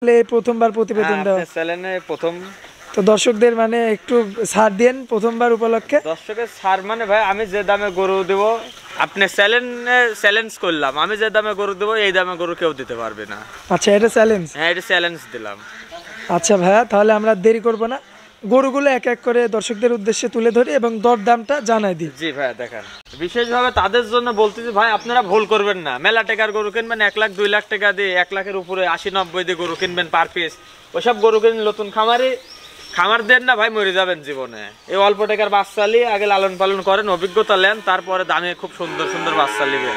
প্রথমবার প্রতিবেদন দেওয়া চ্যানেলে প্রথম তো দর্শকদের মানে একটু ছাড় দেন প্রথমবার উপলক্ষে। দর্শকের ছাড় মানে ভাই আমি যে দামে গরু দেব আপনি চ্যালেঞ্জ করলাম, আমি যে দামে গরু দেব এই দামে গরু কেউ দিতে পারবে না। আচ্ছা, এটা চ্যালেঞ্জ? হ্যাঁ, এটা চ্যালেঞ্জ দিলাম। আচ্ছা ভাইয়া, তাহলে আমরা দেরি করব না, গরুগুলো এক এক করে দর্শকদের উদ্দেশ্যে তুলে ধরি এবং দরদামটা জানাই দিই। জি ভাইয়া, দেখেন বিশেষভাবে তাদের জন্য বলতেছি ভাই, আপনারা ভুল করবেন না। মেলা টাকার গরু কিনবেন 1 লাখ 2 লাখ টাকা দিয়ে, 1 লাখের উপরে 80-90 দিয়ে গরু কিনবেন পার পিস। ওইসব গরু কিনে নতুন খামার দেন না ভাই, মরে যাবেন জীবনে। এই অল্প টাকার বাচ্চা নিয়ে আগে লালন পালন করেন, অভিজ্ঞতা নেন, তারপরে দামে খুব সুন্দর সুন্দর বাচ্চা নেবেন।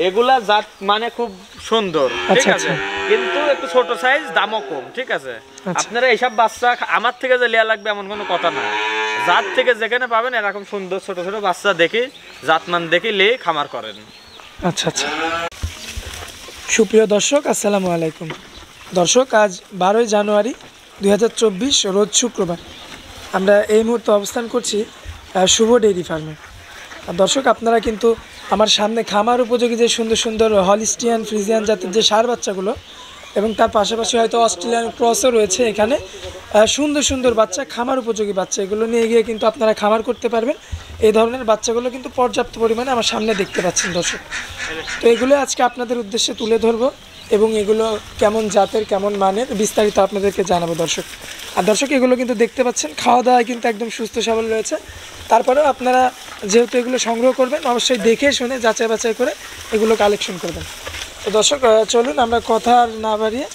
এগুলা জাত মানে খুব সুন্দর, ঠিক আছে, কিন্তু একটু ছোট সাইজ, দামও কম, ঠিক আছে। আপনারা এইসব বাচ্চা আমার থেকে যে লিয়া লাগবে এমন কোনো কথা না। জাত থেকে যেখানে পাবেন এরকম সুন্দর ছোট ছোট বাচ্চা দেখি, জাতমান দেখি নিয়ে খামার করেন। আচ্ছা আচ্ছা। সুপ্রিয় দর্শক, আসসালামু আলাইকুম। দর্শক, আজ 12ই জানুয়ারি 2024 রোজ শুক্রবার। আমরা এই মুহূর্তে অবস্থান করছি শুভ ডেইরি ফার্মে। আর দর্শক, আপনারা কিন্তু আমার সামনে খামার উপযোগী যে সুন্দর সুন্দর হলিস্টিয়ান ফ্রিজিয়ান জাতের যে ষাঁড় বাচ্চাগুলো এবং তার পাশাপাশি হয়তো অস্ট্রেলিয়ান ক্রসও রয়েছে এখানে, সুন্দর সুন্দর বাচ্চা, খামার উপযোগী বাচ্চা, এগুলো নিয়ে গিয়ে কিন্তু আপনারা খামার করতে পারবেন। এই ধরনের বাচ্চাগুলো কিন্তু পর্যাপ্ত পরিমাণে আমার সামনে দেখতে পাচ্ছেন দর্শক। তো এগুলো আজকে আপনাদের উদ্দেশ্যে তুলে ধরবো এবং এগুলো কেমন জাতের কেমন মানের বিস্তারিত আপনাদেরকে জানাবো দর্শক। আর দর্শক, এগুলো কিন্তু দেখতে পাচ্ছেন খাওয়া দাওয়ায় কিন্তু একদম সুস্থ সবল রয়েছে। তারপরেও আপনারা যেহেতু এগুলো সংগ্রহ করবেন, অবশ্যই দেখে শুনে যাচাই বাছাই করে এগুলো কালেকশন করবেন। তো দর্শক, চলুন আমরা কথা আর না বাড়িয়ে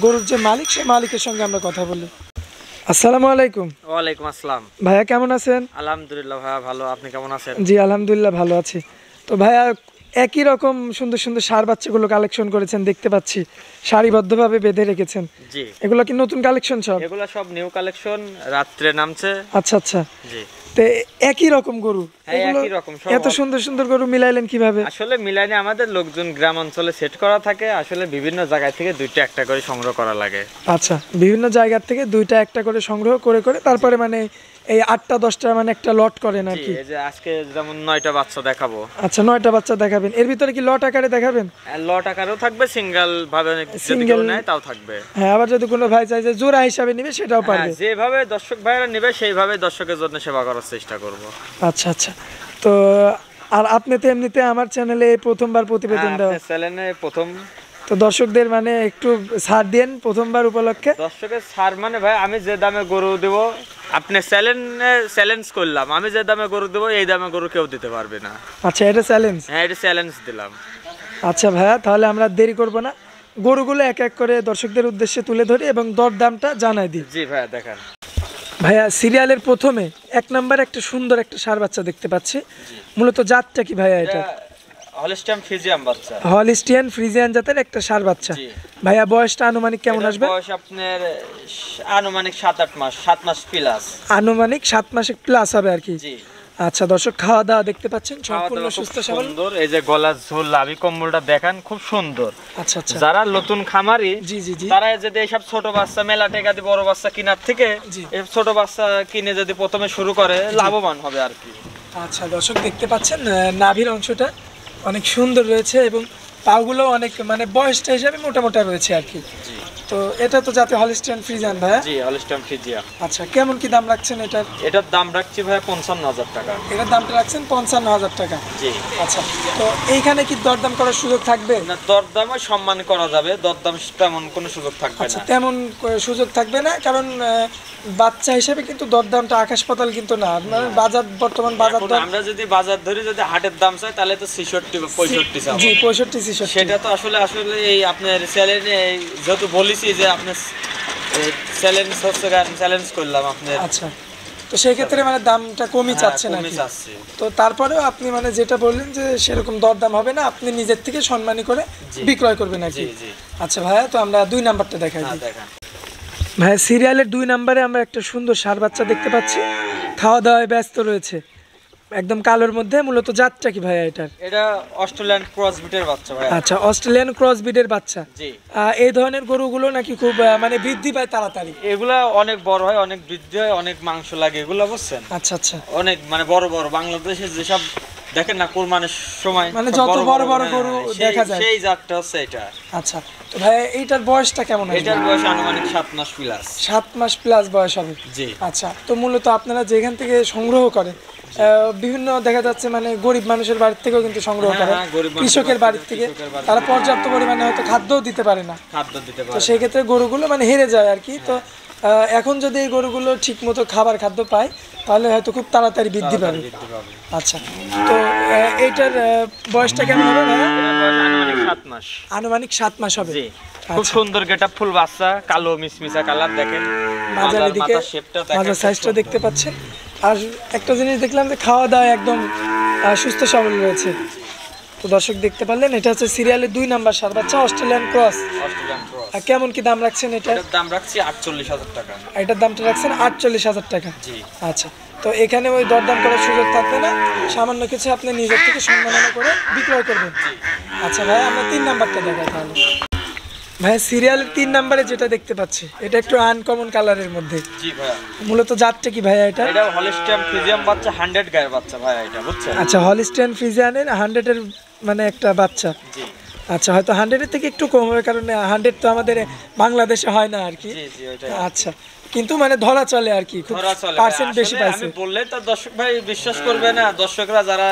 গরুর যে মালিক, সেই মালিকের সঙ্গে আমরা কথা বলি। আসসালামু আলাইকুম। ওয়ালাইকুম আসসালাম। ভাইয়া কেমন আছেন? আলহামদুলিল্লাহ ভাইয়া ভালো, আপনি কেমন আছেন? জি আলহামদুলিল্লাহ ভালো আছি। তো ভাইয়া, একই রকম সুন্দর সুন্দর ষাঁড় বাচ্চাগুলো কালেকশন করেছেন দেখতে পাচ্ছি, সারিবদ্ধভাবে বেঁধে রেখেছেন। জি, এগুলো কি নতুন কালেকশন? সব এগুলো সব নিউ কালেকশন, রাত্রে নামছে। আচ্ছা আচ্ছা। জি, তো একই রকম গরু, একই রকম সব। এত সুন্দর সুন্দর গরু মিলাইলেন কিভাবে? আসলে মিলাইনে আমাদের লোকজন গ্রাম অঞ্চলে সেট করা থাকে, আসলে বিভিন্ন জায়গা থেকে দুইটা একটা করে সংগ্রহ করা লাগে। আচ্ছা, বিভিন্ন জায়গা থেকে দুইটা একটা করে সংগ্রহ করে করে তারপরে মানে এই 8টা 10টা মানে একটা লট করেন আর কি। এই যে আজকে যেমন 9টা বাচ্চা দেখাবো। আচ্ছা, 9টা বাচ্চা দেখাবেন। এর ভিতরে কি লট আকারে দেখাবেন? লট আকারেও থাকবে, সিঙ্গেল ভাবে যদি কেউ নেয় তাও থাকবে। হ্যাঁ, আবার যদি কোনো ভাই চাই যে জোড়া হিসাবে নেবে সেটাও পারবে। যেভাবে দর্শক ভাইরা নেবে সেইভাবে দর্শকের জন্য সেবা করার চেষ্টা করব। আচ্ছা আচ্ছা। তো আর আপনি তো এমনিতে আমার চ্যানেলে প্রথমবার প্রতিবেদন দেওয়া, চ্যানেলে প্রথম, তো দর্শকদের মানে একটু ছাড় দেন প্রথমবার উপলক্ষে। দর্শকের ছাড় মানে ভাই আমি যে দামে গরু দেব আপনি চ্যালেঞ্জ করলাম, আমি যে দামে গরু দেব এই দামে গরু কেউ দিতে পারবে না। আচ্ছা, এটা চ্যালেঞ্জ? হ্যাঁ, এটা চ্যালেঞ্জ দিলাম। আচ্ছা ভাইয়া, তাহলে আমরা দেরি করব না, গরুগুলো এক এক করে দর্শকদের উদ্দেশ্যে তুলে ধরি এবং দরদামটা জানাই দিই। জি ভাইয়া, দেখেন ভাইয়া, সিরিয়ালের প্রথমে 1 নম্বরে একটা সুন্দর একটা ষাঁড় বাচ্চা দেখতে পাচ্ছি। মূলত জাতটা কি ভাইয়া? এটা হলিস্টিয়ান ফ্রিজিয়ান বাচ্চা, হলিস্টিয়ান ফ্রিজিয়ান জাতের একটা ষাঁড় বাচ্চা। ভাইয়া, বয়সটা আনুমানিক কেমন আসবে? বয়স আপনার আনুমানিক 7-8 মাস, 7 মাস প্লাস। আনুমানিক 7 মাসের প্লাস হবে আর কি। জি। আচ্ছা দর্শক, খাওয়া দাওয়া দেখতে পাচ্ছেন সম্পূর্ণ সুস্থ সবল। সুন্দর, এই যে গলার ঝোল, লাভি কম্বলটা দেখেন খুব সুন্দর। আচ্ছা আচ্ছা। যারা নতুন খামারি জি জি জি, তারা যদি এইসব ছোট বাচ্চা মেলা টাকা দিয়ে বড় বাচ্চা কেনার থেকে এই ছোট বাচ্চা কিনে যদি প্রথমে শুরু করে লাভবান হবে আর কি। আচ্ছা দর্শক, দেখতে পাচ্ছেন নাভির অংশটা অনেক সুন্দর রয়েছে এবং পাগুলো অনেক মানে বয়সটা হিসাবে মোটা মোটা রয়েছে আর কি। তো এটা তো যাতে হলিস্টিয়ান ফ্রিজিয়ান ভাইয়া? জি, হলিস্টিয়ান ফ্রিজিয়ান। আচ্ছা, কেমন কি দাম রাখছেন এটার? এটার দাম রাখছি ভাই 55,000 টাকা। এটার দামটা রাখছেন 55,000 টাকা? জি। আচ্ছা, তো এইখানে কি দরদাম করার সুযোগ থাকবে? না, দরদামও সম্মান করা যাবে, দরদাম তেমন কোনো সুযোগ থাকবে না। আচ্ছা, তেমন সুযোগ থাকবে না, কারণ বাচ্চা হিসেবে কিন্তু দরদামটা আকাশ পাতাল কিন্তু না। বাজার বর্তমান বাজার দর আমরা যদি বাজার ধরে যদি হাটের দাম চাই তাহলে তো 66-65 চাই। জি, 65-66। সেটা তো আসলে এই আপনার চ্যালেঞ্জে যেহেতু বলেছি যে আপনার চ্যালেঞ্জ করলাম আপনার। আচ্ছা, তো সেই ক্ষেত্রে মানে দামটা কমই চাচ্ছেন নাকি? তো তারপরেও আপনি মানে যেটা বললেন যে সেরকম দরদাম হবে না, আপনি নিজের থেকে সম্মানী করে বিক্রয় করবেন নাকি? আচ্ছা ভাইয়া, তো আমরা 2 নাম্বারটা দেখাই দিই। ভাইয়া, সিরিয়ালের 2 নাম্বারে আমরা একটা সুন্দর ষাঁড় বাচ্চা দেখতে পাচ্ছি, খাওয়া দাওয়ায় ব্যস্ত রয়েছে, একদম কালোর মধ্যে। মূলত জাতটা কি ভাইয়া এটার? এটা অস্ট্রেলিয়ান ক্রস ব্রিডের বাচ্চা ভাইয়া। আচ্ছা, অস্ট্রেলিয়ান ক্রস ব্রিডের বাচ্চা। জি। এই ধরনের গরুগুলো নাকি খুব মানে বৃদ্ধি পায় তাড়াতাড়ি? এগুলা অনেক বড় হয়, অনেক বৃদ্ধি হয়, অনেক মাংস লাগে এগুলা, বুঝছেন? আচ্ছা আচ্ছা। অনেক মানে বড় বড় বাংলাদেশে যেসব দেখেন না কোরবানির সময় মানে যত বড় বড় গরু দেখা যায় সেই জাতটা হচ্ছে এটা। আচ্ছা, তো ভাই এইটার বয়সটা কেমন হবে? এটার বয়স আনুমানিক 7 মাস প্লাস। 7 মাস প্লাস বয়স হবে। জি। আচ্ছা, তো মূলত আপনারা যেখান থেকে সংগ্রহ করেন বিভিন্ন দেখা যাচ্ছে মানে গরিব মানুষের বাড়ি থেকেও কিন্তু সংগ্রহ করে, কৃষকের বাড়ি থেকে, তারা পর্যাপ্ত পরিমাণে হয়তো খাদ্যও দিতে পারে না, তো সেই ক্ষেত্রে গরুগুলো মানে হেরে যায় আর কি। তো এখন যদি এই গরুগুলো ঠিক মতো খাদ্য পায় তাহলে হয়তো খুব তাড়াতাড়ি বৃদ্ধি পাবে। আচ্ছা, তো এইটার বয়সটা কেমন হবে ভাইয়া? আনুমানিক 7 মাস। আনুমানিক 7 মাস হবে। খুব সুন্দর গেটআপ ফুল বাচ্চা, কালো মিসমিসা কালার দেখেন, মাঝারি দিকে মাঝার সাইজটা দেখতে পাচ্ছেন। আর একটা জিনিস দেখলাম যে খাওয়া দাওয়া একদম সুস্থ সবল রয়েছে। তো দর্শক দেখতে পারলেন এটা হচ্ছে সিরিয়ালের 2 নাম্বার সার বাচ্চা, অস্ট্রেলিয়ান ক্রস। আর কেমন কি দাম রাখছেন এটা? এটার দাম রাখছি 48,000 টাকা। এটার দামটা রাখছেন 48,000 টাকা। জি। আচ্ছা, তো এখানে ওই দরদাম করার সুযোগ থাকবে না, সামান্য কিছু আপনি নিজের থেকে সম্মাননা করে বিক্রয় করবেন। আচ্ছা ভাই, আমরা 3 নাম্বারটা দেখাই তাহলে। ভাই সিরিয়ালের 3 নাম্বারে যেটা দেখতে পাচ্ছি এটা একটু আনকমন কালারের মধ্যে। জি ভাইয়া। মূলত জাতটা কি ভাইয়া এটা? এটা হলিস্টিয়ান ফ্রিজিয়ান বাচ্চা, 100 গায়ের বাচ্চা ভাইয়া, এটা বুঝছেন? আচ্ছা, হলিস্টিয়ান ফ্রিজিয়ানের 100 এর মানে একটা বাচ্চা। জি। আচ্ছা, হয়তো 100 এর থেকে একটু কম হবে, কারণ 100 তো আমাদের বাংলাদেশে হয় না আর কি। জি জি, ওইটাই। আচ্ছা, কিন্তু মানে ধরা চলে আর কি, খুব পার্সেন্ট বেশি পাইছে। আমি বললে তো দর্শক ভাই বিশ্বাস করবে না, দর্শকরা যারা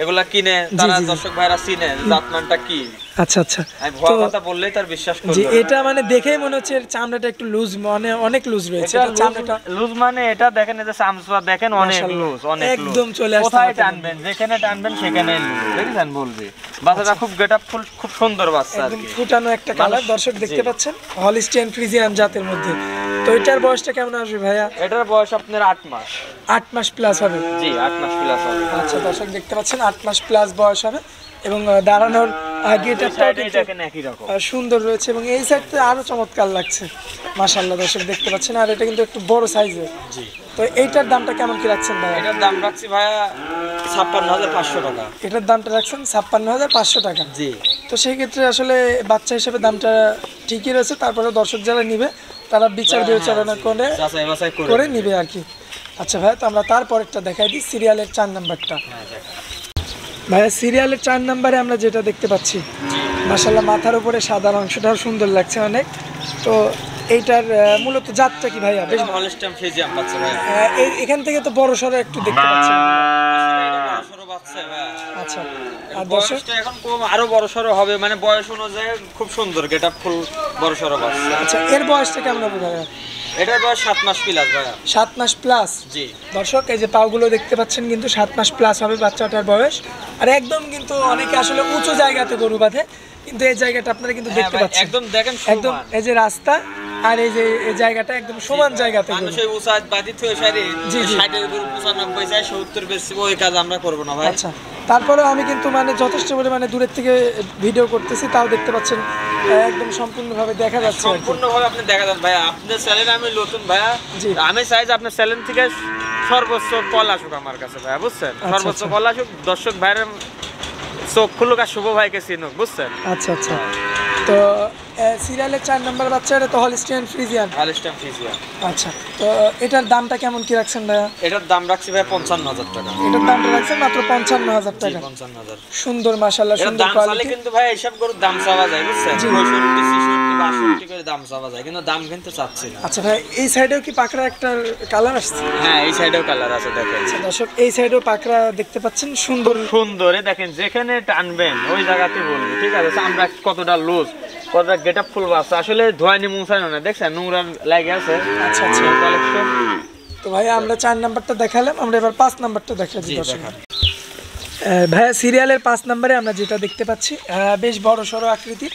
এগুলা কিনে তারা দর্শক ভাইরা চিনে জাতমানটা কি। আচ্ছা আচ্ছা, আমি ভয় কথা বললেই তার বিশ্বাস করবে। জি, এটা মানে দেখেই মনে হচ্ছে চামড়াটা একটু লুজ, মানে অনেক লুজ রয়েছে এটা চামড়াটা। লুজ মানে এটা দেখেন, এই যে চামড়া দেখেন অনেক লুজ, অনেক লুজ, একদম চলে আসছে। কোথায় টানবেন, যেখানে টানবেন সেখানেই লুজ, দেখেন বলবি। বাচ্চাটা খুব গেটআপ ফুল, খুব সুন্দর বাচ্চা, একদম ফুটানো একটা কালার দর্শক দেখতে পাচ্ছেন, হলিস্টিয়ান ফ্রিজিয়ান জাতের মধ্যে। তো এটার বয়সটা কেমন আসবে ভাইয়া? এটার বয়স আপনার 8 মাস। 8 মাস প্লাস হবে। জি, 8 মাস প্লাস হবে। আচ্ছা, দর্শক দেখতে পাচ্ছেন 8 মাস প্লাস বয়স হবে এবং দাঁড়ানোর গেটআপটাও দেখেন একই রকম সুন্দর রয়েছে এবং এই সাইডটা আরো চমৎকার লাগছে মাশাআল্লাহ। দর্শক দেখতে পাচ্ছেন, আর এটা কিন্তু একটু বড় সাইজের। জি। তো এইটার দামটা কেমন কি রাখছেন ভাইয়া? এটার দাম রাখছি ভাইয়া 56,500 টাকা। এটার দামটা রাখছেন 56,500 টাকা। জি। তো সেই ক্ষেত্রে আসলে বাচ্চা হিসেবে দামটা ঠিকই রয়েছে, তারপরে দর্শক যারা নিবে তারা বিচার বিবেচনা করে নিবে আর কি। আচ্ছা ভাইয়া, তো আমরা তারপরেরটা দেখাই দিই, সিরিয়ালের 4 নাম্বারটা। ভাইয়া সিরিয়ালের 4 নাম্বারে আমরা যেটা দেখতে পাচ্ছি, মাশাআল্লাহ মাথার উপরে সাদা অংশটাও সুন্দর লাগছে অনেক। তো এইটার মূলত জাতটা কি ভাইয়া? বেশ হলিস্টিয়ান ফ্রিজিয়ান বাচ্চা ভাইয়া। এখান থেকে তো বড় সরো একটু দেখতে পাচ্ছি। আচ্ছা, আর বয়সটা এখন কম, আরো বড় সরো হবে, মানে বয়স অনুযায়ী খুব সুন্দর গেটআপ ফুল বড় সরো বাচ্চা। আচ্ছা, এর বয়সটা কেমন হবে ভাইয়া? এটার বয়স 7 মাস প্লাস ভাইয়া। 7 মাস প্লাস। জি। দর্শক এই যে পাগুলো দেখতে পাচ্ছেন, কিন্তু 7 মাস প্লাস হবে বাচ্চাটার বয়স। আর একদম কিন্তু অনেকে আসলে উঁচু জায়গাতে গরু বাঁধে, কিন্তু এই জায়গাটা আপনারা কিন্তু দেখতে পাচ্ছেন একদম দেখেন একদম এই যে রাস্তা আর এই যে এই জায়গাটা একদম সমান জায়গাতে গরু। মানুষের উসাদ বাদিত হয়ে সারি 60 এর গরু 95 যায় 70 বেশি, ওই কাজ আমরা করব না ভাই। আচ্ছা, তারপরে আমি কিন্তু মানে যথেষ্ট পরিমাণে দূরের থেকে ভিডিও করতেছি, তাও দেখতে পাচ্ছেন একদম সম্পূর্ণভাবে দেখা যাচ্ছে। সম্পূর্ণভাবে আপনি দেখা যাচ্ছে ভাইয়া, আপনাদের চ্যানেলে আমি নতুন ভাইয়া, আমি চাই যে আপনার চ্যানেল থেকে সর্বোচ্চ কল আসুক আমার কাছে ভাইয়া, বুঝছেন? সর্বোচ্চ কল আসুক, দর্শক ভাইয়ের চোখ খুলুক আর শুভ ভাইকে চিনুক, বুঝছেন? আচ্ছা আচ্ছা, তো সিরিয়ালের 4 নাম্বার বাচ্চাটা তো হলিস্টিয়ান ফ্রিজিয়ান। Holstein Friesian. আচ্ছা, তো এটার দামটা কেমন কি রাখছেন ভাইয়া? এটার দাম রাখছি ভাই 55,000 টাকা। এটার দামটা রাখছেন মাত্র 55,000 টাকা। 55,000। সুন্দর মাশাআল্লাহ, সুন্দর কোয়ালিটি। কিন্তু ভাই এইসব গরুর দাম চাওয়া যায়, বুঝছেন? 65, 66, 62 করে দাম চাওয়া যায়, কিন্তু দাম কিন্তু চাচ্ছি না। আচ্ছা ভাই, এই সাইডেও কি পাকড়া একটা কালার আসছে? হ্যাঁ, এই সাইডেও কালার আছে দেখেন। আচ্ছা দর্শক, এই সাইডেও পাকড়া দেখতে পাচ্ছেন, সুন্দর সুন্দর। দেখেন যেখানে টানবেন ওই জায়গাতে বলবো, ঠিক আছে? আমরা কতটা লুজ, কতটা গেটআপ ফুল বাচ্চা, আসলে ধোয়ানি মুছানো না, দেখছেন নোংরা লাগে আছে। আচ্ছা আচ্ছা, কালেকশন। তো ভাই আমরা 4 নাম্বারটা দেখালাম, আমরা এবার 5 নাম্বারটা দেখাই দিই দর্শক। ভাইয়া সিরিয়ালের 5 নম্বরে আমরা যেটা দেখতে পাচ্ছি বেশ বড় সড়ো আকৃতির।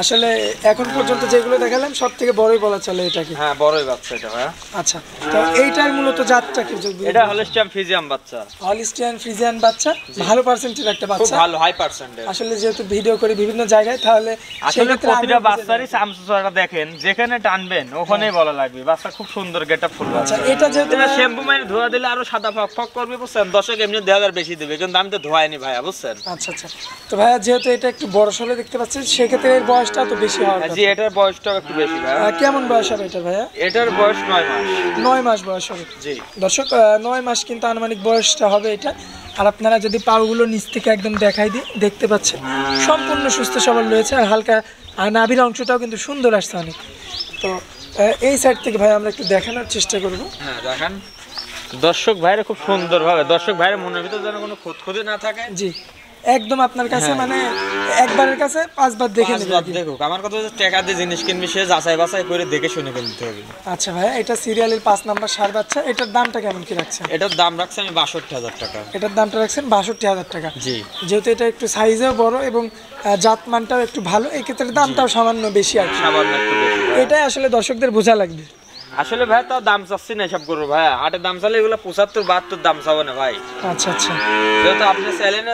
আসলে এখন পর্যন্ত যেগুলো দেখালাম সব থেকে বড়ই বলা চলে এটাকে। হ্যাঁ, বড়ই বাচ্চা এটা ভাইয়া। আচ্ছা, তো এইটার মূলত জাতটা কি? এটা হলিস্টিয়ান ফ্রিজিয়ান বাচ্চা। হলিস্টিয়ান ফ্রিজিয়ান বাচ্চা, ভালো পার্সেন্টের একটা বাচ্চা, খুব ভালো হাই পার্সেন্টেজ। আসলে যেহেতু ভিডিও করি বিভিন্ন জায়গায়, তাহলে আসলে প্রতিটা বাচ্চারই চামচুচাটা দেখেন, যেখানে টানবেন ওখানেই বলা লাগবে। বাচ্চা খুব সুন্দর গেটআপ ফুল বাচ্চা। আচ্ছা, এটা যেহেতু শ্যাম্পু মানে ধোয়া দিলে আরো সাদা ফক ফক করবে, বুঝছেন? দর্শক এমনি 2000 বেশি দেবে, কিন্তু আমি তো ধোয়াইনি ভাইয়া, বুঝছেন? আচ্ছা আচ্ছা, তো ভাইয়া যেহেতু এটা একটু বড় সড়ো দেখতে পাচ্ছেন, সেক্ষেত্রে এর বয়সটা তো বেশি হবে। জি, এটার বয়সটা একটু বেশি ভাইয়া। কেমন বয়স হবে এটার ভাইয়া? এটার বয়স 9 মাস। 9 মাস বয়স হবে। জি দর্শক, 9 মাস কিন্তু আনুমানিক বয়সটা হবে এটা। আর আপনারা যদি পাগুলো নিচ থেকে একদম দেখাই দিই, দেখতে পাচ্ছেন সম্পূর্ণ সুস্থ সবল রয়েছে, আর হালকা আর নাভির অংশটাও কিন্তু সুন্দর আসছে অনেক। তো এই সাইড থেকে ভাই আমরা একটু দেখানোর চেষ্টা করব। হ্যাঁ দেখেন, দর্শক ভাইরা খুব সুন্দর ভাবে, দর্শক ভাইরা মনের ভিতর যেন কোনো খুঁতখুঁতি না থাকে। জি, একদম আপনার কাছে মানে একবারের কাছে 5 বার দেখে নেবে। দেখুক, আমার কথা হচ্ছে টাকা দিয়ে জিনিস কিনবি, সে যাচাই বাছাই করে দেখে শুনে কিনতে হবে। আচ্ছা ভাই, এটা সিরিয়ালের 5 নাম্বার ষাঁড় বাচ্চা, এটার দামটা কেমন কি রাখছেন? এটার দাম রাখছি আমি 62,000 টাকা। এটার দামটা রাখছেন 62,000 টাকা। জি, যেহেতু এটা একটু সাইজেও বড় এবং জাতমানটাও একটু ভালো, এই ক্ষেত্রে দামটাও সামান্য বেশি আর কি। সামান্য একটু বেশি। এটাই আসলে দর্শকদের বোঝা লাগবে। আসলে ভাই তাও দাম চাচ্ছি না সব গরু ভাই, হাটে দাম চালে এগুলো 75-72 দাম চাবো না ভাই। আচ্ছা আচ্ছা, যেহেতু আপনি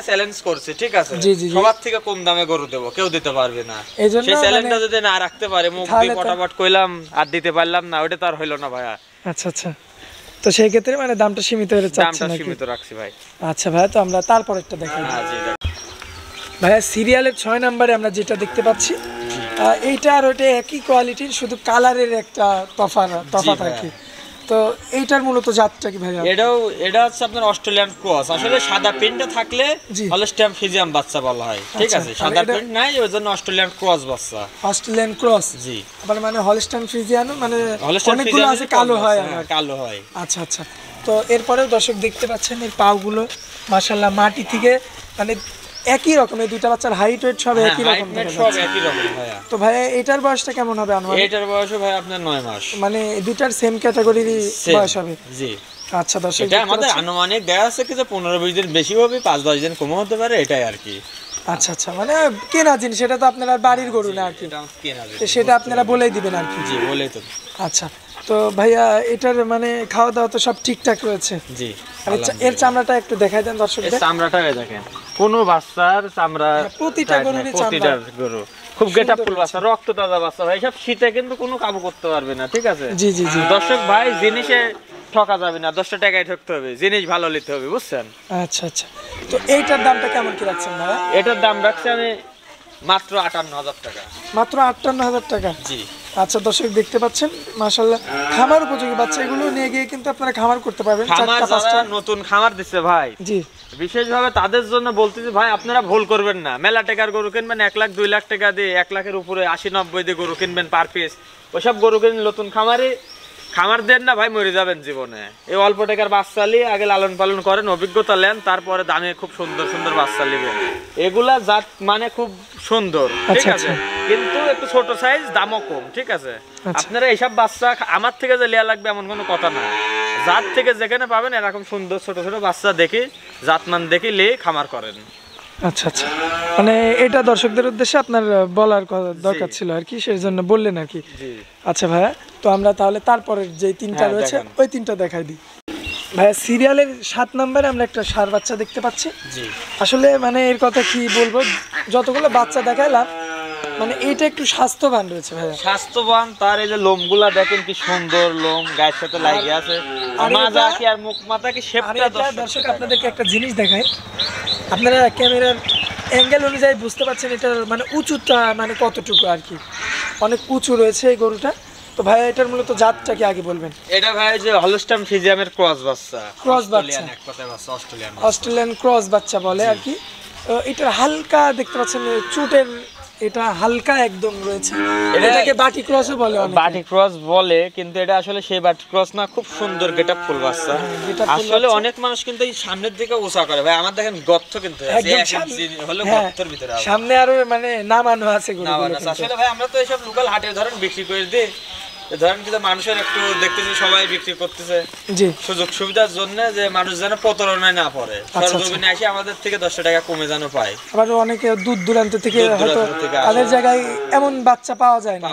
চ্যালেঞ্জ করছে, ঠিক আছে, জি জি, সবার থেকে কম দামে গরু দেবো, কেউ দিতে পারবে না। এইজন্য সেই চ্যালেঞ্জটা যদি না রাখতে পারে, মুখ দিয়ে পটাপট কইলাম আর দিতে পারলাম না, ওটা তো আর হইলো না ভাইয়া। আচ্ছা আচ্ছা, তো সেই ক্ষেত্রে মানে দামটা সীমিত হয়ে যাচ্ছে দামটা নাকি? সীমিত রাখছি ভাই। আচ্ছা ভাই, তো আমরা তারপরেরটা দেখাই। হ্যাঁ জি ভাইয়া সিরিয়ালের 6 নম্বরে আমরা যেটা দেখতে পাচ্ছি, এইটা আর ওইটা একই কোয়ালিটির, শুধু কালারের একটা তফাৎ আর কি। তো এইটার মূলত জাতটা কি ভাইয়া? এটা হচ্ছে আপনার অস্ট্রেলিয়ান ক্রস। আসলে সাদা প্রিন্টে থাকলে হলস্টাইন ফ্রিজিয়ান বাচ্চা বলা হয়, ঠিক আছে। সাদা প্রিন্ট নাই, ওই জন্য অস্ট্রেলিয়ান ক্রস বাচ্চা। অস্ট্রেলিয়ান ক্রস, জি। আবার মানে হলস্টাইন ফ্রিজিয়ান মানে অনেকগুলো আছে কালো হয়, আমার কালো হয়। আচ্ছা আচ্ছা, তো এরপরেও দর্শক দেখতে পাচ্ছেন এর পাগুলো মাশাআল্লাহ মাটি থেকে মানে একই রকম, এই দুইটা বাচ্চার হাইট ওয়েট সব একই রকম, সব একই রকম ভাইয়া। তো ভাইয়া এটার বয়সটা কেমন হবে আনুমানিক? এটার বয়স ভাই আপনার 9 মাস। মানে দুইটার সেম ক্যাটাগরির বয়স হবে? জি। আচ্ছা দর্শক, এটা আমাদের আনুমানিক দেয়া আছে কিছু 15-20 দিন বেশি হবে, 5-10 দিন কমও হতে পারে, এটাই আর কি। আচ্ছা আচ্ছা, মানে কেনা জিনিস, সেটা তো আপনারা বাড়ির গরু না আর কি, সেটা আপনারা বলেই দিবেন আর কি। জি, বলেই তো। আচ্ছা, তো ভাইয়া এটার মানে খাওয়া দাওয়া তো সব ঠিকঠাক রয়েছে? জি। এর চামড়াটা একটু দেখাই দেন দর্শকদের। চামড়াটা দেখেন, কোন বাচ্চার চামড়া, প্রতিটা গরু খুব গেটআপফুল বাচ্চা, রক্ত তাজা বাচ্চা ভাই। সব শীতে কিন্তু কোনো কাবু করতে পারবে না, ঠিক আছে। জি জি জি, দর্শক ভাই জিনিসে ঠকা যাবে না, 10 টাকায় ঠকতে হবে, জিনিস ভালো নিতে হবে, বুঝছেন? আচ্ছা আচ্ছা, তো এইটার দামটা কেমন কি রাখছেন ভাইয়া? এটার দাম রাখছি আমি মাত্র 58,000 টাকা। মাত্র 58,000 টাকা? জি। আচ্ছা দর্শক দেখতে পাচ্ছেন মাশাআল্লাহ খামার উপযোগী বাচ্চা, এগুলো নিয়ে গিয়ে কিন্তু আপনারা খামার করতে পারবেন। নতুন খামার দিচ্ছে ভাই, জি, বিশেষভাবে তাদের জন্য বলতেছি ভাই, আপনারা ভুল করবেন না। মেলা টাকার গরু কিনবেন 1 লাখ 2 লাখ টাকা দিয়ে, 1 লাখের উপরে 80-90 দিয়ে গরু কিনবেন পার পিস, ওইসব গরু কিনে নতুন খামার দেন না ভাই, মরে যাবেন জীবনে। এই অল্প টাকার বাচ্চা নিয়ে আগে লালন পালন করেন, অভিজ্ঞতা নেন, তারপরে দামে খুব সুন্দর সুন্দর বাচ্চা নেবেন। এগুলা জাত মানে খুব সুন্দর, ঠিক আছে, কিন্তু একটু ছোট সাইজ, দামও কম, ঠিক আছে। আপনারা এইসব বাচ্চা আমার থেকে যে লিয়া লাগবে এমন কোনো কথা না, জাত থেকে যেখানে পাবেন এরকম সুন্দর ছোট ছোট বাচ্চা দেখি, জাতমান দেখি লিয়ে খামার করেন। আচ্ছা আচ্ছা, মানে এটা দর্শকদের উদ্দেশ্যে আপনার বলার দরকার ছিল আর কি, সেই জন্য বললেন আর কি। আচ্ছা ভাইয়া, তো আমরা তাহলে তারপরের যে 3টা রয়েছে ওই 3টা দেখাই দিই। ভাইয়া সিরিয়ালের 7 নম্বরে আমরা একটা ষাঁড় বাচ্চা দেখতে পাচ্ছি। জি, আসলে মানে এর কথা কি বলবো, যতগুলো বাচ্চা দেখাইলাম মানে এইটা একটু স্বাস্থ্যবান রয়েছে ভাইয়া। স্বাস্থ্যবান, তার এই যে লোমগুলা দেখেন কি সুন্দর লোম, গায়ের সাথে লাগে আছে, মাজা কি আর মুখ মাথা কি শেপটা। দর্শক আপনাদেরকে একটা জিনিস দেখাই, আপনারা ক্যামেরার অ্যাঙ্গেল অনুযায়ী বুঝতে পারছেন এটার মানে উঁচুটা মানে কতটুকু আর কি, অনেক উঁচু রয়েছে এই গরুটা। তো ভাই এটার মূলত জাতটা কি আগে বলবেন? এটা ভাই যে হলস্টাইন ফ্রিজিয়ানের ক্রস বাচ্চা, অস্ট্রেলিয়ান ক্রস বাচ্চা বলে আর কি। এটার হালকা দেখতে পাচ্ছেন চুটের, এটা হালকা একদম রয়েছে, এটাকে বাটি ক্রসও বলে, বাটি ক্রস বলে, কিন্তু এটা আসলে সেই বাটি ক্রস না, খুব সুন্দর গেটআপফুল বাচ্চা। আসলে অনেক মানুষ কিন্তু এই সামনের দিকে উঁচা করে ভাই, আমার দেখেন গর্ত কিন্তু হলো গর্তের ভিতরে, সামনে আরো মানে নামানো আছে। আসলে ভাই আমরা তো এইসব লোকাল হাটে ধরেন বিক্রি করে দিই, ধরেন কিন্তু মানুষের একটু দেখতেছি সবাই বিক্রি করতেছে জি সুযোগ সুবিধার জন্য, যে মানুষ যেন প্রতারণায় না পড়ে, সরজমিনে এসে আমাদের থেকে 10 টাকা কমে যেন পায়। আবার অনেকে দূর দূরান্ত থেকে হয়তো তাদের জায়গায় এমন বাচ্চা পাওয়া যায় না,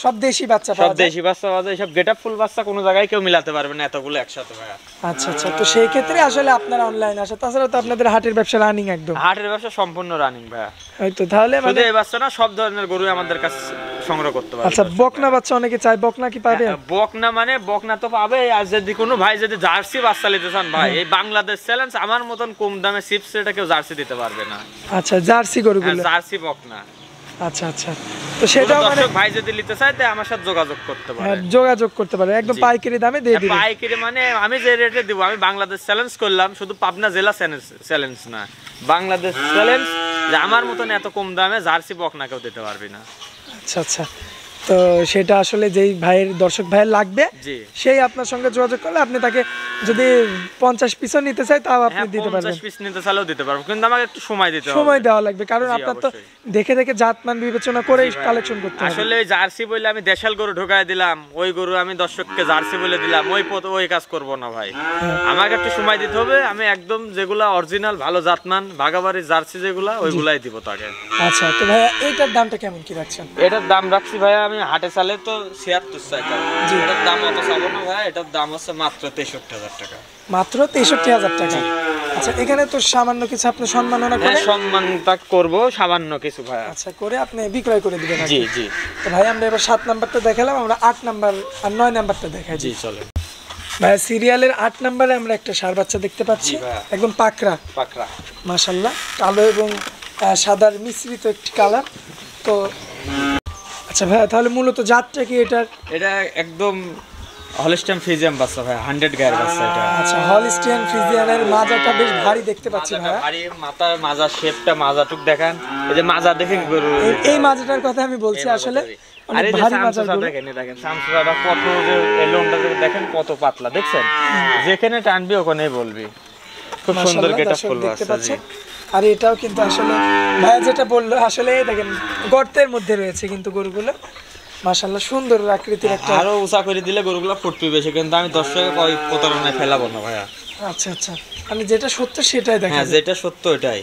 সব দেশি বাচ্চা পাওয়া যায়, সব দেশি বাচ্চা পাওয়া যায়, সব গেটআপফুল বাচ্চা কোনো জায়গায় কেউ মিলাতে পারবে না এতগুলো একসাথে ভাই। আচ্ছা আচ্ছা, তো সেই ক্ষেত্রে আসলে আপনারা অনলাইন আসে, তাছাড়া তো আপনাদের হাটের ব্যবসা রানিং, একদম হাটের ব্যবসা সম্পূর্ণ রানিং ভাই। হয়তো তাহলে মানে এই বাচ্চা না, সব ধরনের গরু আমাদের কাছে সংগ্রহ করতে পারবে। আচ্ছা, বকনা বাচ্চা অনেকে চায়, বকনা কি পাবে? বকনা মানে বকনা তো পাবে, আর যদি কোনো ভাই যদি জার্সি বাচ্চা নিতে চান ভাই, এই বাংলাদেশ চ্যালেঞ্জ, আমার মতন কম দামে চিপস এটা কেউ জার্সি দিতে পারবে না। আচ্ছা, জার্সি গরুগুলো, জার্সি বকনা। আচ্ছা আচ্ছা, তো সেটাও মানে ভাই যদি নিতে চায় তাই আমার সাথে যোগাযোগ করতে পারে, যোগাযোগ করতে পারে, একদম পাইকারি দামে দিয়ে দিবেন। পাইকারি মানে আমি যে রেটে দিব, আমি বাংলাদেশ চ্যালেঞ্জ করলাম, শুধু পাবনা জেলা চ্যালেঞ্জ না, বাংলাদেশ চ্যালেঞ্জ যে আমার মতন এত কম দামে জার্সি বকনা কেউ দিতে পারবি না। আচ্ছা আচ্ছা, তো সেটা আসলে যেই ভাইয়ের দর্শক ভাইয়ের লাগবে জি সেই আপনার সঙ্গে যোগাযোগ করলে আপনি তাকে যদি 50 পিসও নিতে চাই তাও আপনি দিতে পারবেন। 50 পিস নিতে চাইলেও দিতে পারবো, কিন্তু আমাকে একটু সময় দিতে হবে, সময় দেওয়া লাগবে, কারণ জি, আপনার তো অবশ্যই। দেখে দেখে জাতমান বিবেচনা করে কালেকশন করতে হবে। আসলে জার্সি বলে আমি দেশাল গরু ঢোকায় দিলাম, ওই গরু আমি দর্শককে জার্সি বলে দিলাম, ওই কাজ করব না ভাই। আমাকে একটু সময় দিতে হবে, আমি একদম যেগুলা অরিজিনাল ভালো জাতমান বাগাবাড়ির জার্সি যেগুলা ওইগুলাই দিব তাকে। আচ্ছা, তো ভাইয়া এইটার দামটা কেমন কি রাখছেন? এটার দাম রাখছি ভাইয়া আমি হাটে চালে তো 76 টাকা, এটার দাম অত চাবো না ভাইয়া, এটার দাম হচ্ছে মাত্র 63,000 টাকা। মাত্র 63,000 টাকা। আচ্ছা, এখানে তো সামান্য কিছু আপনি সম্মাননা করে সম্মানটা করব সামান্য কিছু ভাইয়া। আচ্ছা করে আপনি বিক্রয় করে দিবেন। জি জি। তো ভাই আমরা এবার 7 নাম্বারটা দেখালাম, আমরা 8 নাম্বার আর 9 নাম্বারটা দেখাই। জি চলে ভাই সিরিয়ালের 8 নাম্বারে আমরা একটা ষাঁড় বাচ্চা দেখতে পাচ্ছি, একদম পাকড়া পাকড়া মাশাআল্লাহ, কালো এবং সাদার মিশ্রিত একটি কালার। তো আচ্ছা ভাই, তাহলে মূলত জাতটা কি এটার? এটা একদম হলস্টাইন ফ্রিজিয়ান বাচ্চা ভাই, 100 গায়ের বাচ্চা এটা। আচ্ছা, হলস্টাইন ফ্রিজিয়ানের মাজাটা বেশ ভারী দেখতে পাচ্ছি ভাই। ভারী মাথার মাজা শেপটা, মাজাটুক দেখেন, এই যে মাজা দেখে গরু, এই মাজাটার কথা আমি বলছি আসলে আরে অনেক যে ভারী মাজার সামসুসা গরু। দেখেন সামসুসাটা কত, যে এই লোনটা দেখেন কত পাতলা, দেখছেন যেখানে টানবি ওখানেই বলবি। খুব সুন্দর মাশাআল্লাহ, গেটআপ দর্শক ফুল দেখতে বাচ্চা। পাচ্ছেন। আর এটাও কিন্তু আসলে ভাইয়া যেটা বললো, আসলে দেখেন গর্তের মধ্যে রয়েছে কিন্তু গরুগুলো, মাশাআল্লাহ সুন্দর আকৃতির একটা। আরো উঁচা করে দিলে গরুগুলো ফুটবে বেশি, কিন্তু আমি দর্শকের কয় প্রতারণায় ফেলাবো না ভাইয়া। আচ্ছা আচ্ছা, মানে যেটা সত্য সেটাই দেখা হ্যাঁ, যায়। যেটা সত্য ওটাই।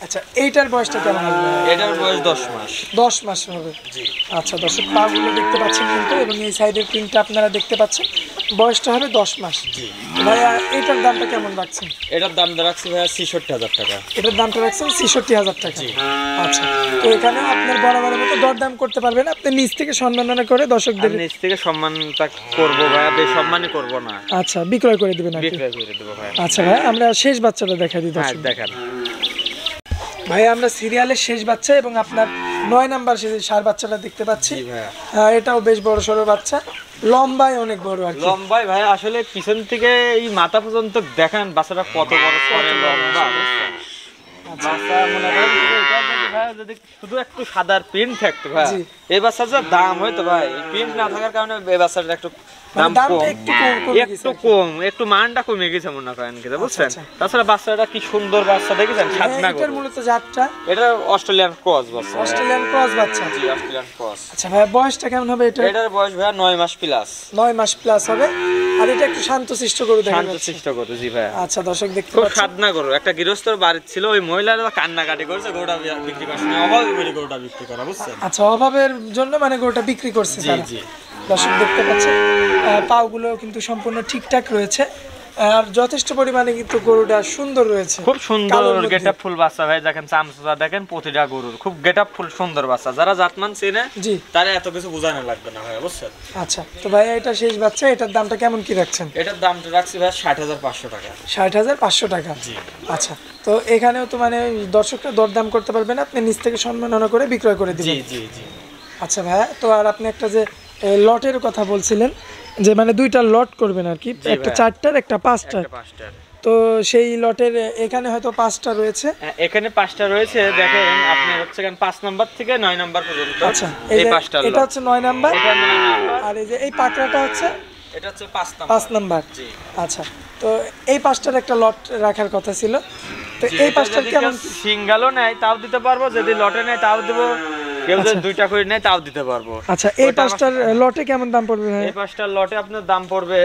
আচ্ছা, এইটার বয়সটা কেমন হবে? এটার বয়স 10 মাস। 10 মাস হবে। জি। আচ্ছা, দর্শক পাগুলো দেখতে পাচ্ছেন কিন্তু, এবং এই সাইডের প্রিন্টটা আপনারা দেখতে পাচ্ছেন, বয়সটা হবে 10 মাস। জি। ভাইয়া এটার দামটা কেমন রাখছেন? এটার দাম রাখছি ভাইয়া 66,000 টাকা। এটার দামটা রাখছেন 66,000 টাকা। আচ্ছা, তো এখানে আপনার বরাবরের মতো দরদাম করতে পারবেন, আপনি নিজ থেকে সম্মাননা করে দর্শকদের নিচ থেকে সম্মানটা করবো ভাইয়া, বেসম্মানই করবো না। আচ্ছা, বিক্রয় করে দিবেন আর কি। বিক্রয় করে দেবো ভাইয়া। আচ্ছা ভাই, আমরা শেষ বাচ্চাটা দেখাই দিই হ্যাঁ দর্শক। দেখেন ভাই আমরা সিরিয়ালের শেষ বাচ্চা এবং আপনার 9 নাম্বার ষাঁড় বাচ্চাটা দেখতে পাচ্ছি। জি ভাইয়া। এটাও বেশ বড় সড়ো বাচ্চা, লম্বায় অনেক বড় আর কি। লম্বাই ভাই আসলে পিছন থেকে এই মাথা পর্যন্ত দেখেন বাচ্চাটা কত বড় লম্বা। বাচ্চা মনে করেন এটা যদি ভাই যদি শুধু একটু সাদার প্রিন্ট থাকতো ভাই, জি। এই বাচ্চাটার দাম হয়তো ভাই প্রিন্ট না থাকার কারণে এই বাচ্চাটার একটু দাম দামটা কম, একটু কমে গেছে একটু আর কি। কম, একটু মানটা কমে গেছে মনে করেন কি বুঝছেন। আচ্ছা। তাছাড়া বাচ্চাটা কি সুন্দর বাচ্চা দেখেছেন, সাদনা এটার গরু। মূলত জাতটা এটা অস্ট্রেলিয়ান ক্রস বাচ্চা। অস্ট্রেলিয়ান ক্রস বাচ্চা। জি, অস্ট্রেলিয়ান ক্রস। আচ্ছা ভাই, বয়সটা কেমন হবে এটা? এটার বয়স ভাই 9 মাস প্লাস। 9 মাস প্লাস হবে। আর এটা একটু শান্তশিষ্ট গরু দেখা শান্ত যাচ্ছে। চেষ্টা করো। জি ভাই। আচ্ছা, দর্শক দেখতে খুব পাচ্ছেন। সাধনা করো, একটা গৃহস্থর বাড়ি ছিল, ওই মহিলারা কান্নাকাটি করছে গরুটা বিক্রি করছে না, অভাবে করে গরুটা বিক্রি করা, বুঝছেন। আচ্ছা, অভাবের জন্য মানে গরুটা বিক্রি করছে জি তারা। জি। দর্শক দেখতে পাচ্ছেন, পাগুলো কিন্তু সম্পূর্ণ ঠিকঠাক রয়েছে, আর যথেষ্ট পরিমাণে কিন্তু গরুটা সুন্দর রয়েছে, খুব সুন্দর কালোর মধ্যে। গেটআপ ফুল বাচ্চা ভাই, দেখেন চামচা দেখেন প্রতিটা গরুর খুব গেটআপ ফুল সুন্দর বাচ্চা, যারা জাতমান চেনে জি। তারা এত কিছু বোঝানো লাগবে না ভাই, বুঝছেন। আচ্ছা, তো ভাই এটা শেষ বাচ্চা, এটার দামটা কেমন কি রাখছেন? এটার দামটা রাখছি ভাই 60,500 টাকা। 60,500 টাকা। জি। আচ্ছা, তো এখানেও তো মানে দর্শকরা দরদাম করতে পারবেন, আপনি নিজ থেকে সম্মাননা করে বিক্রয় করে জি দিবেন। জি জি। আচ্ছা ভাইয়া, তো আর আপনি একটা যে লটের কথা বলছিলেন, যে মানে 2টা লট করবেন আর কি, একটা ভাইয়া। 4টার একটা 5টার, 5টা। তো সেই লটের এখানে হয়তো 5টা রয়েছে। এখানে 5টা রয়েছে, দেখেন আপনি হচ্ছে 5 নাম্বার থেকে 9 নাম্বার পর্যন্ত। আচ্ছা, এই 5টা এটা হচ্ছে 9 নাম্বার, এটা 9 নাম্বার, আর এই যে এই পাকড়াটা হচ্ছে এটা হচ্ছে 5 নাম্বার। 5 নাম্বার। জি। আচ্ছা, তো এই 5টার একটা লট রাখার কথা ছিল, তো এই 5টার কেমন? সিঙ্গেলও নেয় তাও দিতে পারবো, যদি লটে নেয় তাও দেবো, কেউ যদি আচ্ছা। 2টা করে নেয় তাও দিতে পারবো। আচ্ছা, এই ওটা 5টার লটে কেমন দাম পড়বে ভাই? এই 5টার লটে আপনার দাম পড়বে,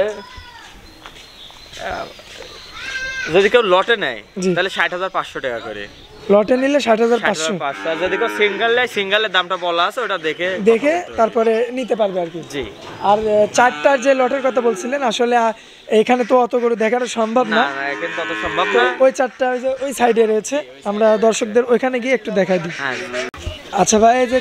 যদি কেউ লটে নেয় জি। তাহলে 60,500 টাকা করে। লটে নিলে 60,500 60,500, আর যদি কেউ সিঙ্গেল নেয়, সিঙ্গেলের দামটা বলা আছে, ওটা দেখে দেখে তারপরে নিতে পারবে আর কি। জি। আর 4টার যে লটের কথা বলছিলেন, আসলে এখানে তো অত করে দেখানো সম্ভব না না, না এখন তত সম্ভব তো না। ওই 4টা ওই যে ওই সাইডে রয়েছে, আমরা দর্শকদের ওইখানে গিয়ে একটু দেখাই দিই। হ্যাঁ আচ্ছা ভাই, এই যে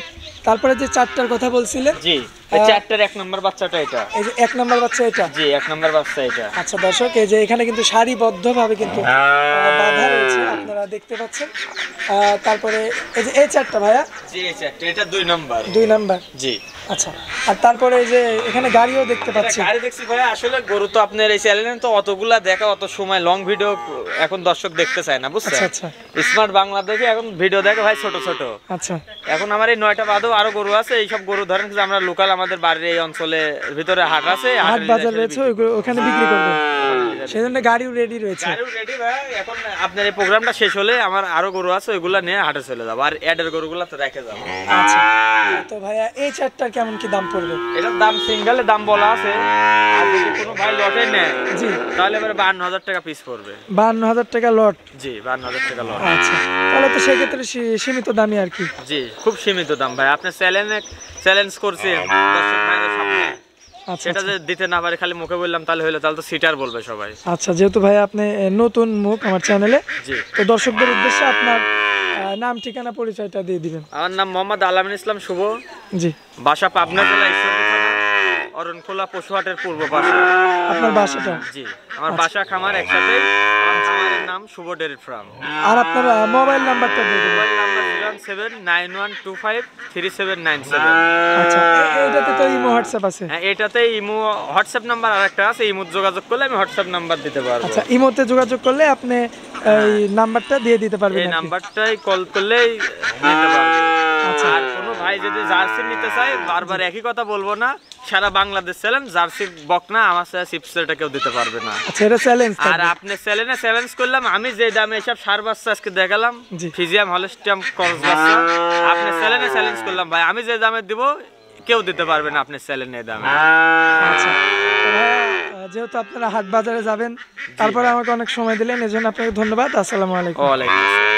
তারপরে যে 4টার কথা বলছিলেন, জি, এই চারটার 1 নম্বর বাচ্চাটা এটা। এই যে 1 নাম্বার বাচ্চা এটা। জি 1 নম্বর বাচ্চা এটা। আচ্ছা দর্শক, এই যে এখানে কিন্তু সারিবদ্ধভাবে কিন্তু বাঁধা রয়েছে, আপনারা দেখতে পাচ্ছেন। তারপরে এই যে এই চারটা ভাইয়া। জি এই চারটা, এটা 2 নম্বর। 2 নাম্বার। জি। আচ্ছা, আর তারপরে এই যে এখানে গাড়িও দেখতে পাচ্ছি। গাড়ি দেখছি ভাই, আসলে গরু তো আপনার এই চ্যানেলে তো অতগুলা দেখা, অত সময় লং ভিডিও এখন দর্শক দেখতে চায় না, বুঝছেন? আচ্ছা। স্মার্ট বাংলা দেখে এখন ভিডিও দেখে ভাই ছোট ছোট। আচ্ছা। এখন আমার এই 9টা বাদেও আরো গরু আছে, এই সব গরু ধরেন যে আমরা লোকাল আমাদের বাড়ির এই অঞ্চলে ভিতরে হাট আছে, হাট বাজার রয়েছে, ওখানে বিক্রি করবেন, সেজন্য গাড়িও রেডি রয়েছে। গাড়িও রেডি ভাই। এখন আপনার এই প্রোগ্রামটা শেষ হলে আমার আরো গরু আছে, ওইগুলা নিয়ে হাটে চলে যাবো, আর অ্যাডের গরুগুলা তো রেখে যাবো। আচ্ছা, তো ভাইয়া এই চারটার কেমন কি দাম পড়বে? এটার দাম সিঙ্গেলে দাম বলা আছে, আর যদি কোনো ভাই লটে নেয় জি তাহলে এবারে 52,000 টাকা পিস পড়বে। 52,000 টাকা লট। জি 52,000 টাকা লট। আচ্ছা, তাহলে তো সেক্ষেত্রে সীমিত দামই আর কি। জি খুব সীমিত দাম ভাই। আপনি চ্যালেঞ্জ করছেন দর্শক ভাইদের সামনে, আচ্ছা সেটা যে দিতে না পারে খালি মুখে বললাম তাহলে হলো, তাহলে তো সিটার বলবে সবাই। আচ্ছা, যেহেতু ভাই আপনি নতুন মুখ আমার চ্যানেলে, জি তো দর্শকদের উদ্দেশ্যে আপনার নাম, ঠিকানা, পরিচয়টা দিয়ে দিবেন। আমার নাম মোহাম্মদ আলামিন ইসলাম শুভ, জি। বাসা পাবনা জেলা ঈশ্বরদী থানা, অরণখোলা পশুহাটের পূর্ব পাশে। আপনার বাসাটা? জি আমার বাসা খামার একসাথে, আমার খামারের নাম শুভ ডেয়ারি ফার্ম। আর আপনার মোবাইল নাম্বারটা দিয়ে দিবেন। Mobile number 01791253797। আচ্ছা, এটাতে তো ইমো হোয়াটসঅ্যাপ আছে? হ্যাঁ এটাতে ইমো হোয়াটসঅ্যাপ নাম্বার আরেকটা আছে, ইমো যোগাযোগ করলে আমি হোয়াটসঅ্যাপ নাম্বার দিতে পারবো। আচ্ছা, ইমোতে যোগাযোগ করলে আপনি এই নাম্বারটা দিয়ে দিতে পারবেন। এই নাম্বারটাই কল করলেই নিতে পারবে। আচ্ছা। আর কোনো ভাই যদি জার্সি নিতে চায়, বারবার একই কথা বলবো না, সারা বাংলাদেশ চ্যালেঞ্জ, জার্সি বকনা আমার সাথে চিপসেটা কেউ দিতে পারবে না। আচ্ছা, এটা চ্যালেঞ্জ। আর আপনি চ্যালেঞ্জ করলাম, আমি যে দামে এসব সার বাচ্চা আজকে দেখালাম, জি। ফিজিয়াম হলস্টিয়াম ক্রস বাচ্চা, আপনি চ্যালেঞ্জ করলাম ভাই, আমি যে দামে দিব কেউ দিতে পারবে না আপনি চ্যালেঞ্জের দামে। আচ্ছা, তো ভাইয়া, যেহেতু আপনারা হাট বাজারে যাবেন, তারপরে আমাকে অনেক সময় দিলেন, এজন্য আপনাকে ধন্যবাদ। আসসালামু আলাইকুম। ওয়ালাইকুম আসসালাম।